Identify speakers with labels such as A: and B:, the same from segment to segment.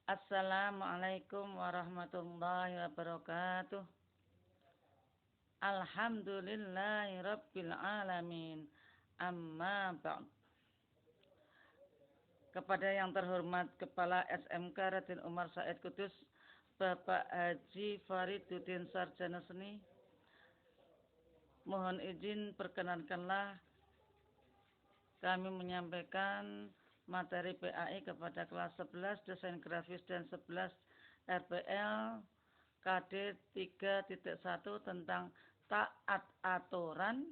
A: Assalamualaikum warahmatullahi wabarakatuh. Alhamdulillahi rabbil alamin. Amma ba'd. Kepada yang terhormat Kepala SMK Raden Umar Said Kudus, Bapak Haji Fariduddin Sarjana Seni, mohon izin perkenankanlah kami menyampaikan materi PAI kepada kelas 11 Desain Grafis dan 11 RPL KD 3.1 tentang taat aturan,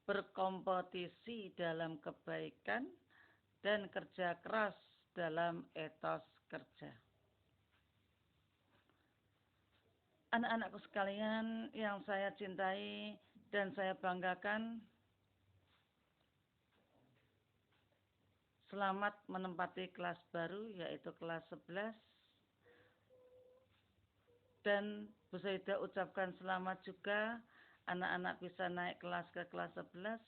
A: berkompetisi dalam kebaikan, dan kerja keras dalam etos kerja. Anak-anakku sekalian yang saya cintai dan saya banggakan, selamat menempati kelas baru yaitu kelas 11. Dan Bu Saidah ucapkan selamat juga anak-anak bisa naik kelas ke kelas 11.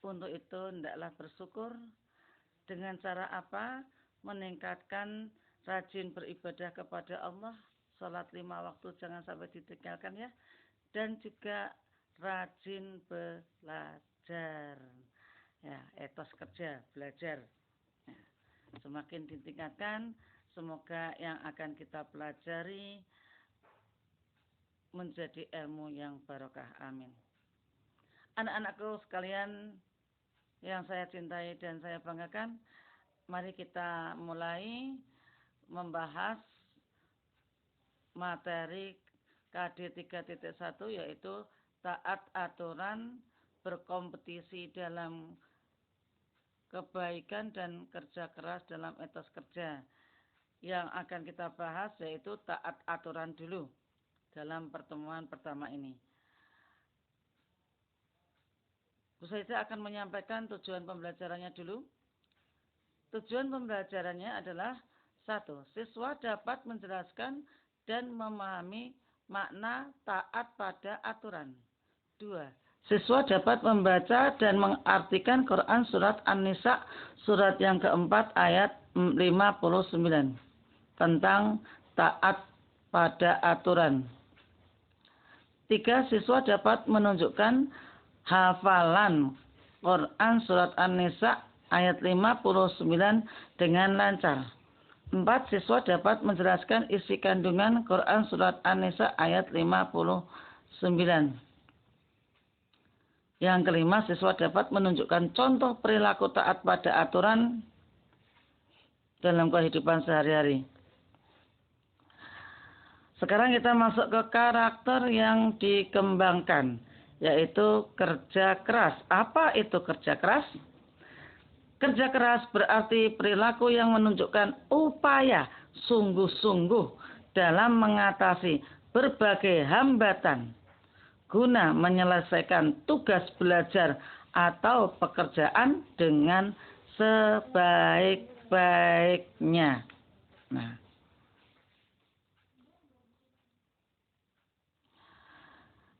A: Untuk itu hendaklah bersyukur. Dengan cara apa? Meningkatkan rajin beribadah kepada Allah. Salat 5 waktu jangan sampai ditinggalkan ya. Dan juga rajin belajar. Ya, etos kerja, belajar. Ya, semakin ditingkatkan, semoga yang akan kita pelajari menjadi ilmu yang barokah. Amin. Anak-anakku sekalian yang saya cintai dan saya banggakan, mari kita mulai membahas materi KD 3.1 yaitu taat aturan, berkompetisi dalam kebaikan, dan kerja keras dalam etos kerja. Yang akan kita bahas yaitu taat aturan dulu dalam pertemuan pertama ini. Bu Saidah akan menyampaikan tujuan pembelajarannya dulu. Tujuan pembelajarannya adalah 1. Siswa dapat menjelaskan dan memahami makna taat pada aturan. 2. Siswa dapat membaca dan mengartikan Quran surat An-Nisa surat yang keempat ayat 59 tentang taat pada aturan. 3. Siswa dapat menunjukkan hafalan Quran surat An-Nisa ayat 59 dengan lancar. 4. Siswa dapat menjelaskan isi kandungan Quran surat An-Nisa ayat 59. Yang kelima, siswa dapat menunjukkan contoh perilaku taat pada aturan dalam kehidupan sehari-hari. Sekarang kita masuk ke karakter yang dikembangkan, yaitu kerja keras. Apa itu kerja keras? Kerja keras berarti perilaku yang menunjukkan upaya sungguh-sungguh dalam mengatasi berbagai hambatan guna menyelesaikan tugas belajar atau pekerjaan dengan sebaik-baiknya. Nah,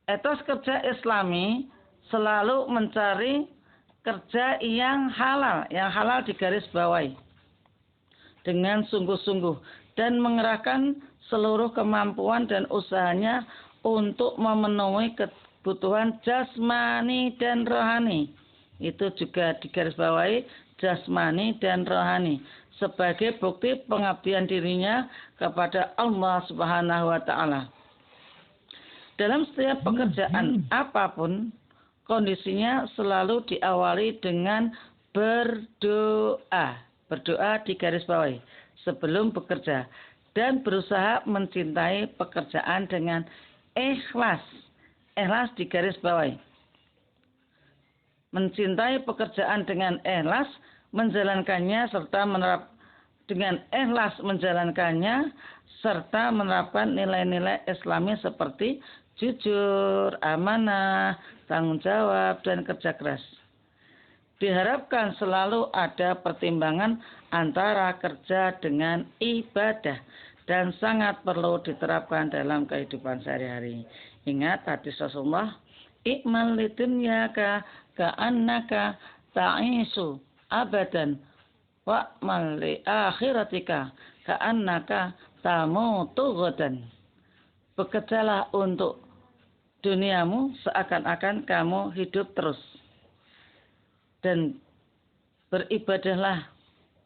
A: etos kerja Islami selalu mencari kerja yang halal digaris bawahi dengan sungguh-sungguh dan mengerahkan seluruh kemampuan dan usahanya untuk memenuhi kebutuhan jasmani dan rohani. Itu juga digarisbawahi jasmani dan rohani sebagai bukti pengabdian dirinya kepada Allah Subhanahu wa taala. Dalam setiap pekerjaan apapun, kondisinya selalu diawali dengan berdoa. Berdoa digarisbawahi sebelum bekerja dan berusaha mencintai pekerjaan dengan ikhlas. Ikhlas digarisbawahi. Mencintai pekerjaan dengan ikhlas, menjalankannya serta menerapkan nilai-nilai Islami seperti jujur, amanah, tanggung jawab, dan kerja keras. Diharapkan selalu ada pertimbangan antara kerja dengan ibadah dan sangat perlu diterapkan dalam kehidupan sehari-hari. Ingat hadis Rasulullah, "I'mal lidunyaka ka'annaka ta'isu abadan wa'mal li akhiratika ka'annaka tamutu ghadan. Bekerjalah untuk duniamu seakan-akan kamu hidup terus. Dan beribadahlah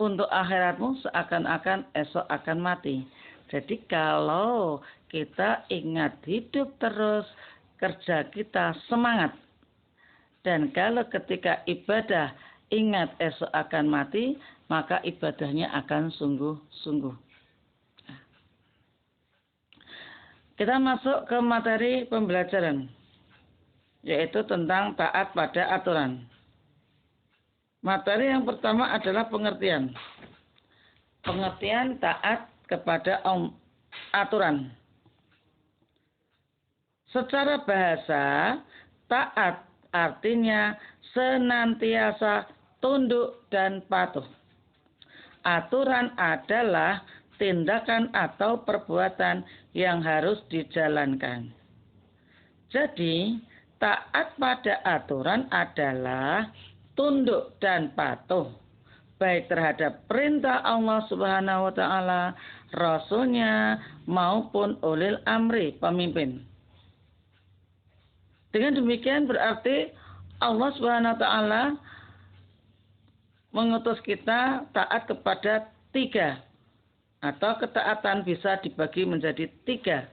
A: untuk akhiratmu seakan-akan esok akan mati. Jadi kalau kita ingat hidup terus, kerja kita semangat. Dan kalau ketika ibadah ingat esok akan mati, maka ibadahnya akan sungguh-sungguh. Kita masuk ke materi pembelajaran, yaitu tentang taat pada aturan. Materi yang pertama adalah pengertian. Pengertian taat kepada aturan. Secara bahasa, taat artinya senantiasa tunduk dan patuh. Aturan adalah tindakan atau perbuatan yang harus dijalankan. Jadi, taat pada aturan adalah tunduk dan patuh, baik terhadap perintah Allah Subhanahu wa Ta'ala, Rasulnya, maupun ulil amri, pemimpin. Dengan demikian berarti Allah Subhanahu wa Ta'ala mengutus kita taat kepada 3, atau ketaatan bisa dibagi menjadi 3.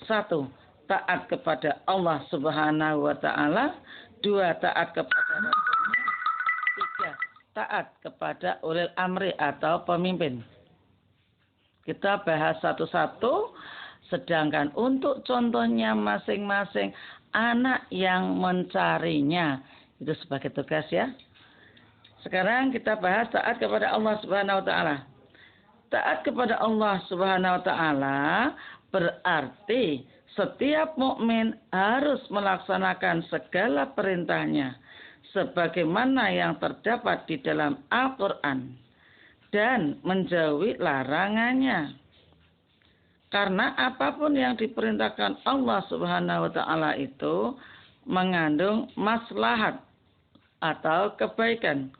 A: 1, taat kepada Allah Subhanahu wa Ta'ala. 2, taat kepada Rasulnya. 3, taat kepada ulil amri atau pemimpin. Kita bahas satu-satu, sedangkan untuk contohnya masing-masing anak yang mencarinya. Itu sebagai tugas ya. Sekarang kita bahas taat kepada Allah Subhanahu wa Ta'ala. Taat kepada Allah Subhanahu wa Ta'ala berarti setiap mukmin harus melaksanakan segala perintahnya sebagaimana yang terdapat di dalam Al-Qur'an dan menjauhi larangannya. Karena apapun yang diperintahkan Allah Subhanahu wa Ta'ala itu mengandung maslahat atau kebaikan,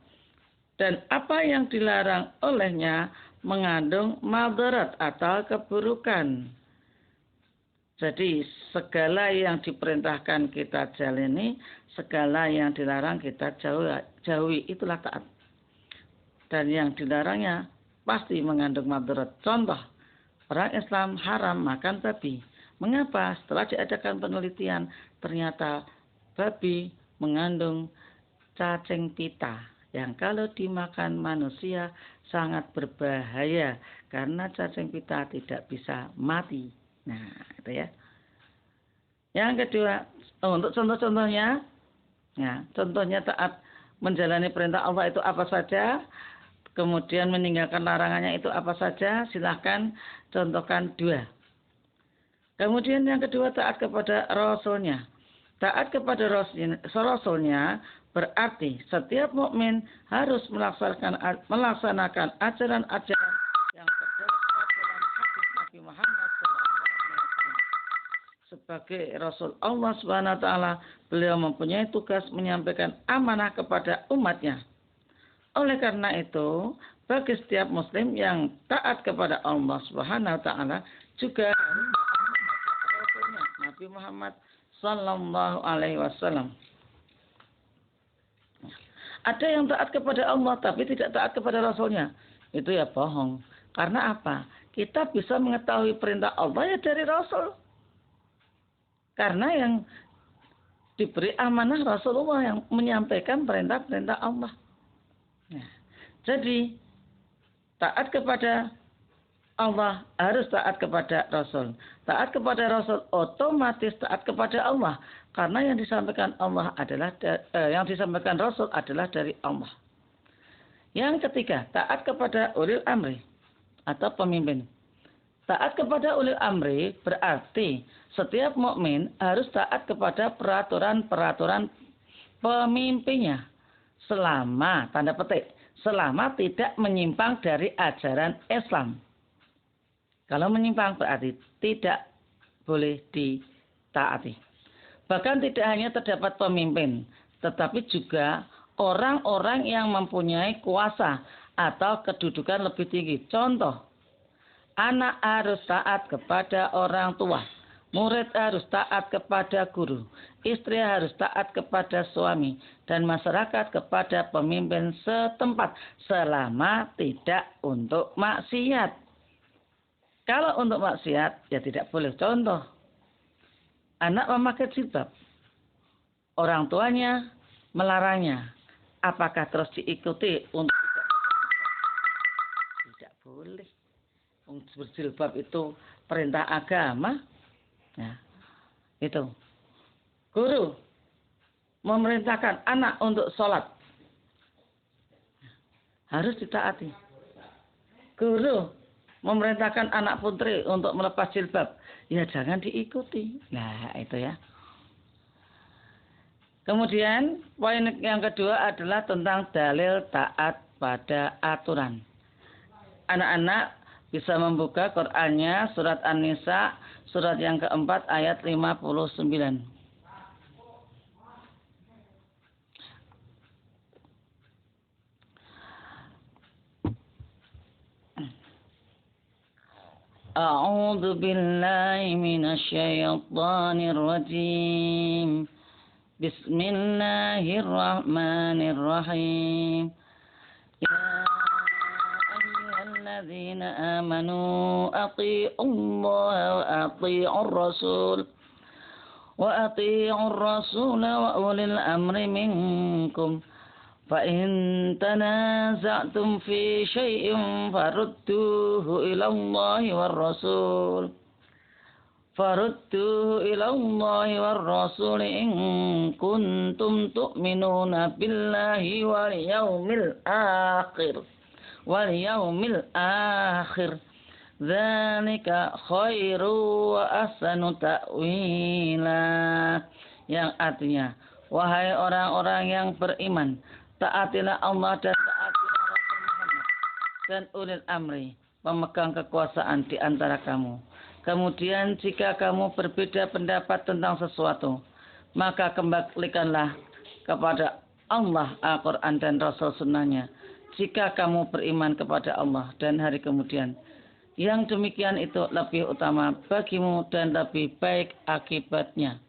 A: dan apa yang dilarang olehnya mengandung madarat atau keburukan. Jadi segala yang diperintahkan kita jalani, segala yang dilarang kita jauhi, itulah taat. Dan yang dilarangnya pasti mengandung madarat. Contoh, orang Islam haram makan babi. Mengapa? Setelah diadakan penelitian, ternyata babi mengandung cacing pita yang kalau dimakan manusia sangat berbahaya karena cacing pita tidak bisa mati. Nah, itu ya. Yang kedua, untuk contoh-contohnya, ya, contohnya taat menjalani perintah Allah itu apa saja, kemudian meninggalkan larangannya itu apa saja, silahkan contohkan 2. Kemudian yang kedua, taat kepada Rasulnya. Taat kepada Rasulnya berarti setiap mukmin harus melaksanakan ajaran-ajaran yang terdapat dalam hadis Nabi Muhammad SAW. Sebagai Rasul Allah Subhanahu wa Ta'ala, beliau mempunyai tugas menyampaikan amanah kepada umatnya. Oleh karena itu, bagi setiap muslim yang taat kepada Allah Subhanahu wa Ta'ala juga harus Rasulnya Nabi Muhammad sallallahu alaihi wasallam. Ada yang taat kepada Allah tapi tidak taat kepada Rasulnya. Itu ya bohong. Karena apa? Kita bisa mengetahui perintah Allah ya dari Rasul. Karena yang diberi amanah Rasulullah yang menyampaikan perintah-perintah Allah. Nah, jadi taat kepada Allah harus taat kepada Rasul. Taat kepada Rasul otomatis taat kepada Allah. Karena yang disampaikan Allah adalah yang disampaikan Rasul adalah dari Allah. Yang ketiga, taat kepada ulil amri atau pemimpin. Taat kepada ulil amri berarti setiap mukmin harus taat kepada peraturan-peraturan pemimpinnya selama tanda petik selama tidak menyimpang dari ajaran Islam. Kalau menyimpang berarti tidak boleh ditaati. Bahkan tidak hanya terdapat pemimpin, tetapi juga orang-orang yang mempunyai kuasa atau kedudukan lebih tinggi. Contoh, anak harus taat kepada orang tua, murid harus taat kepada guru, istri harus taat kepada suami, dan masyarakat kepada pemimpin setempat selama tidak untuk maksiat. Kalau untuk maksiat, ya tidak boleh. Contoh, anak memakai jilbab, orang tuanya melarangnya. Apakah terus diikuti untuk tidak boleh? Berjilbab itu perintah agama. Nah, itu. Guru memerintahkan anak untuk sholat, harus ditaati. Guru memerintahkan anak putri untuk melepas jilbab, ya jangan diikuti. Nah, itu ya. Kemudian poin yang kedua adalah tentang dalil taat pada aturan. Anak-anak bisa membuka Qur'annya surat An-Nisa surat yang keempat ayat 59. A'udzu billahi minasy syaithanir rajim. Bismillahirrahmanirrahim. Ya ayyuhalladzina amanu athi'ullaha wa athi'ur rasul wa ulil amri minkum. Fa in tanaza'tum fi syai'in farudduhu ila Allahi war rasul. Farudduhu ila Allahi war rasul in kuntum tu'minuna billahi wal yawmil akhir. Dzalika khairu wa ahsanu ta'wila. Yang artinya, wahai orang-orang yang beriman, taatilah Allah dan taatilah Rasul Muhammad dan ulil amri, pemegang kekuasaan di antara kamu. Kemudian jika kamu berbeda pendapat tentang sesuatu, maka kembalikanlah kepada Allah Al-Quran dan Rasul Sunnahnya. Jika kamu beriman kepada Allah dan hari kemudian, yang demikian itu lebih utama bagimu dan lebih baik akibatnya.